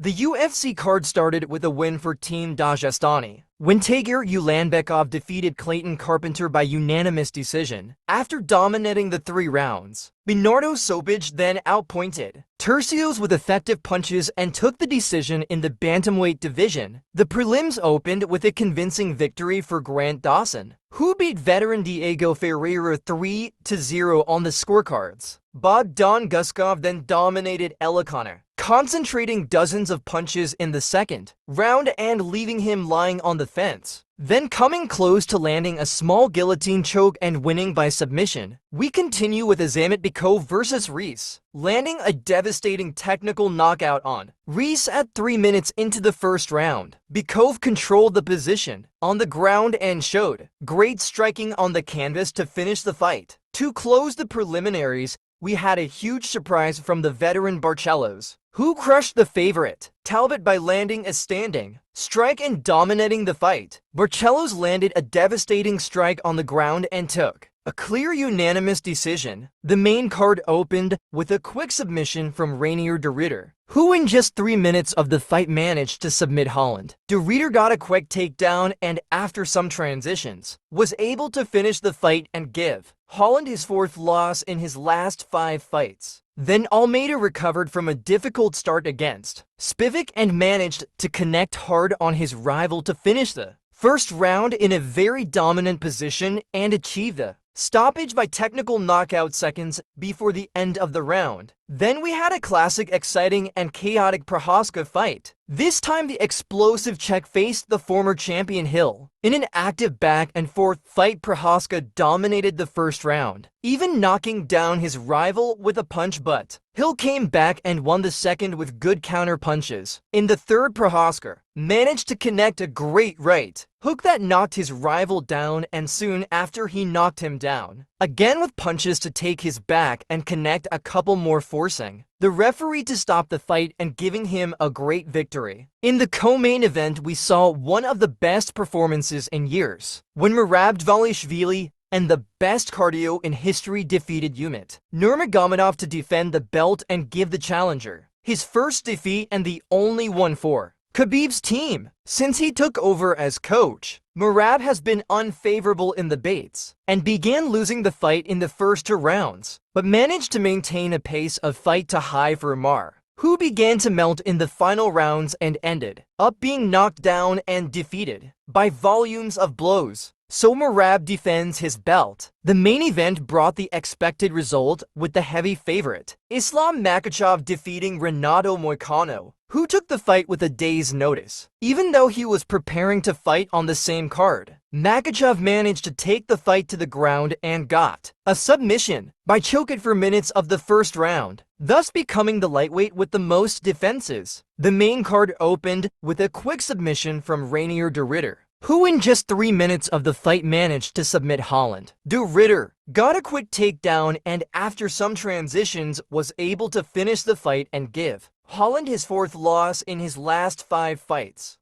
The UFC card started with a win for Team Dagestani, when Tager Ulanbekov defeated Clayton Carpenter by unanimous decision, after dominating the 3 rounds. Bernardo Sopich then outpointed Tercios with effective punches and took the decision in the bantamweight division. The prelims opened with a convincing victory for Grant Dawson, who beat veteran Diego Ferreira 3-0 on the scorecards. Bogdan Guskov then dominated Elikana, concentrating dozens of punches in the second round and leaving him lying on the fence. Then coming close to landing a small guillotine choke and winning by submission, we continue with Azamat Bikov versus Reese, landing a devastating technical knockout on Reese at 3 minutes into the first round. Bikov controlled the position on the ground and showed great striking on the canvas to finish the fight. To close the preliminaries, we had a huge surprise from the veteran Barcelos, who crushed the favorite, Talbot, by landing a standing strike and dominating the fight. Barcelos landed a devastating strike on the ground and took a clear unanimous decision. The main card opened with a quick submission from Rainier de Ridder, who in just 3 minutes of the fight managed to submit Holland. De Ridder got a quick takedown and after some transitions, was able to finish the fight and give Holland his 4th loss in his last 5 fights. Then Almeida recovered from a difficult start against Spivak and managed to connect hard on his rival to finish the first round in a very dominant position and achieve the stoppage by technical knockout seconds before the end of the round. Then we had a classic, exciting and chaotic Prochazka fight. This time the explosive Czech faced the former champion Hill. In an active back and forth fight, Prochazka dominated the first round, even knocking down his rival with a punch, but Hill came back and won the second with good counter punches. In the third, Prochazka managed to connect a great right hook that knocked his rival down, and soon after he knocked him down again with punches to take his back and connect a couple more, forcing the referee to stop the fight and giving him a great victory. In the co-main event, we saw one of the best performances in years, when Merab Dvalishvili and the best cardio in history defeated Umar Nurmagomedov to defend the belt and give the challenger his first defeat and the only one for Khabib's team. Since he took over as coach, Merab has been unfavorable in the baits and began losing the fight in the first 2 rounds, but managed to maintain a pace of fight to high for Umar, who began to melt in the final rounds and ended up being knocked down and defeated by volumes of blows. So Merab defends his belt. The main event brought the expected result, with the heavy favorite Islam Makhachev defeating Renato Moicano, who took the fight with a day's notice. Even though he was preparing to fight on the same card, Makhachev managed to take the fight to the ground and got a submission by choke it for minutes of the first round, thus becoming the lightweight with the most defenses. The main card opened with a quick submission from Rainier de Ridder, who in just 3 minutes of the fight managed to submit Holland. De Ridder got a quick takedown and after some transitions was able to finish the fight and give Holland his 4th loss in his last 5 fights.